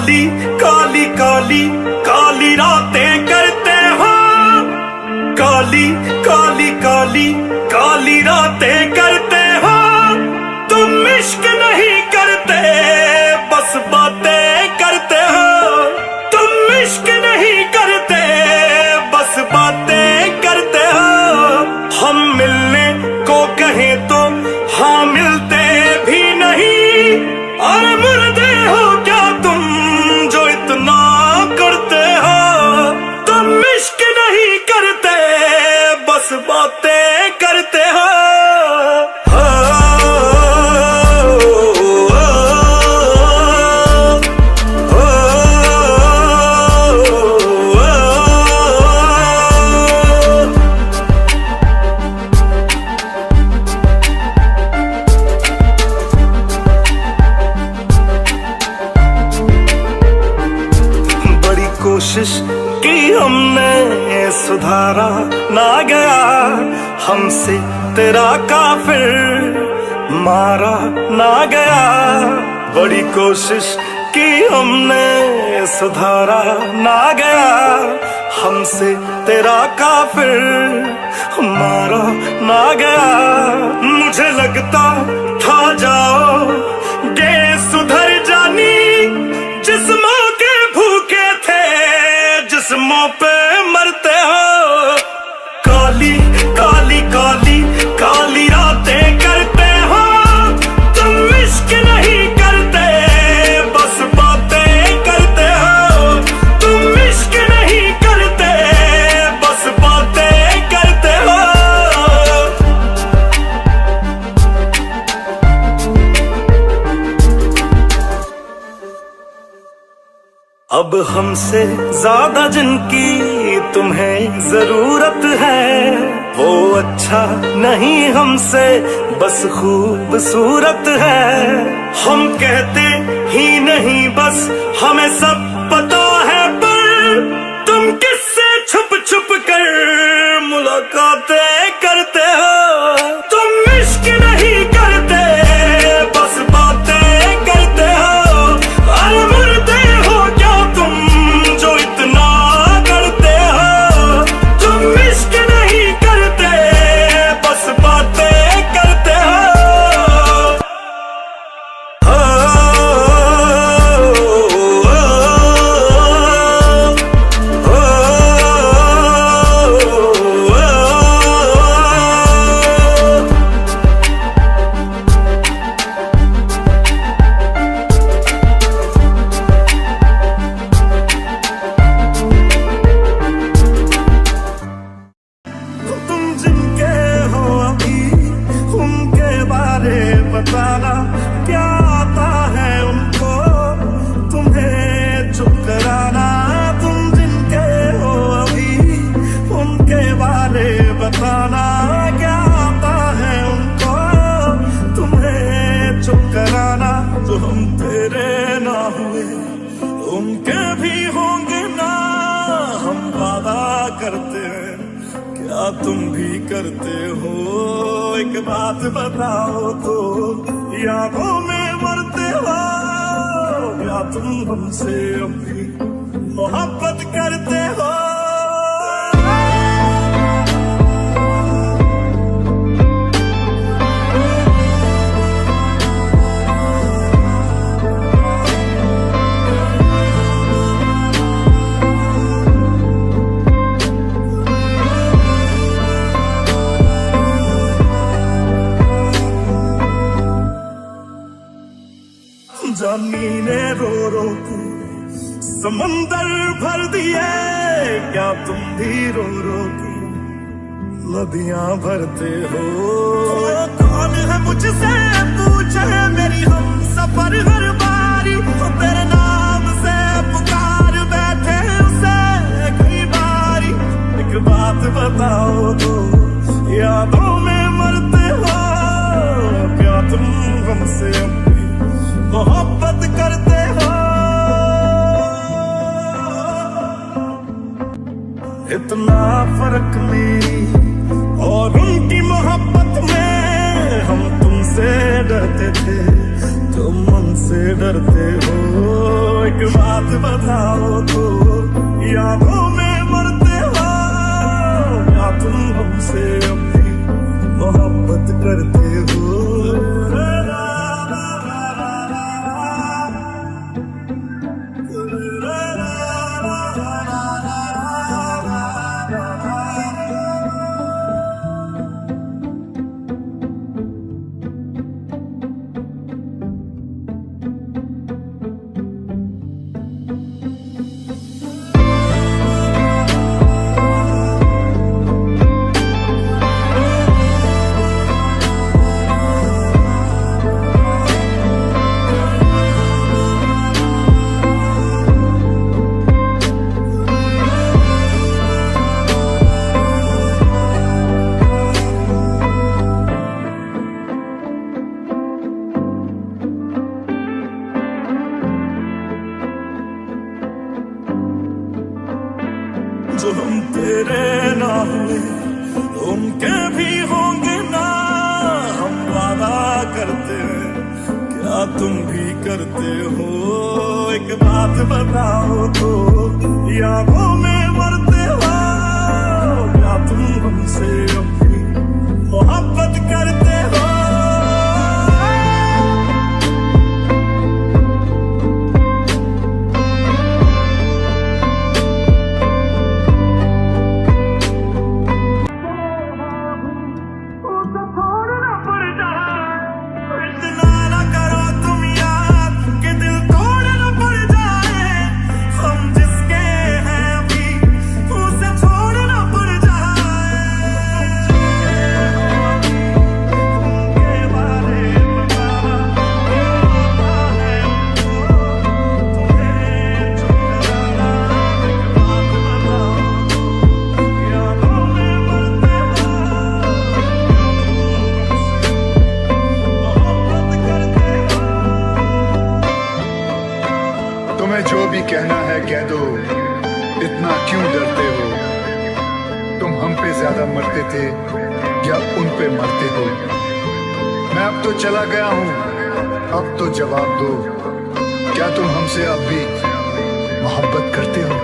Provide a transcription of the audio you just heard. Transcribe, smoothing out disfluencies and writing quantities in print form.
काली काली काली काली रातें करते हो, काली काली काली काली रातें करते हो। तुम इश्क नहीं करते बस बातें करते हो, तुम इश्क नहीं करते बस बातें करते हो। हम मिलने को कहें तो हाँ मिलते भी नहीं, और मुर्दे हो क्या तुम जो इतना करते हो। तुम इश्क नहीं करते बस बातें करते हो। कोशिश की हमने सुधारा ना गया, हमसे तेरा काफिर मारा ना गया। बड़ी कोशिश की हमने सुधारा ना गया, हमसे तेरा काफिर मारा ना गया। मुझे लगता था जाओगे सुधर जानी, जिस्मों के भूखे थे जिस्मों पे मरते हो। काली काली काली काली रातें करते हो, तुम इश्क नहीं करते बस बातें करते हो। तुम इश्क नहीं करते बस बातें करते हो। अब हमसे ज्यादा जिनकी तुम्हें जरूरत है, वो अच्छा नहीं हमसे बस खूबसूरत है। हम कहते ही नहीं बस हमें सब पता है, पर तुम किससे छुप छुप कर मुलाकातें करते हो। तुम इश्क नहीं करते बस बातें करते हो, और मुर्दे हो क्या तुम जो इतना करते हो। तुम इश्क नहीं करते बस बातें करते हो। बताना क्या आता है उनको, तुम्हें चुप कराना। तुम जिनके हो अभी उनके बारे बताना क्या आता है उनको, तुम्हें चुप कराना। जो हम तेरे ना हुए उनके भी होंगे ना, हम वादा करते हैं क्या तुम भी करते हो। एक बात बताओ तो यादों में मरते हो या तुम हमसे अभी मोहब्बत करते हो। जानी ने रो रो के समंदर भर दिए, क्या तुम भी रो रो के नदियां भरते हो। कौन है मुझसे पूछे मेरी हम सफर हर बारी, तेरे नाम से पुकार बैठे उसे कई बारी। एक बात बताओ तो यादों में मरते हो क्या तुम हमसे मोहब्बत करते हो। इतना फर्क मेरी और उनकी मोहब्बत में, हम तुमसे डरते थे तुम हमसे डरते हो। एक बात बताओ तो, यादों में मरते हो या तुम हमसे अब भी मोहब्बत करते हो? जो हम तेरे ना हुए उनके भी होंगे ना, हम वादा करते हैं क्या तुम भी करते हो? एक बात बताओ तो, यादों में मरते हो क्या तुम हमसे अब भी मोहब्बत करते हो? तुम्हें जो भी कहना है कह दो, इतना क्यों डरते हो? तुम हम पे ज्यादा मरते थे या उन पे मरते हो? मैं अब तो चला गया हूं, अब तो जवाब दो, क्या तुम हमसे अब भी मोहब्बत करते हो?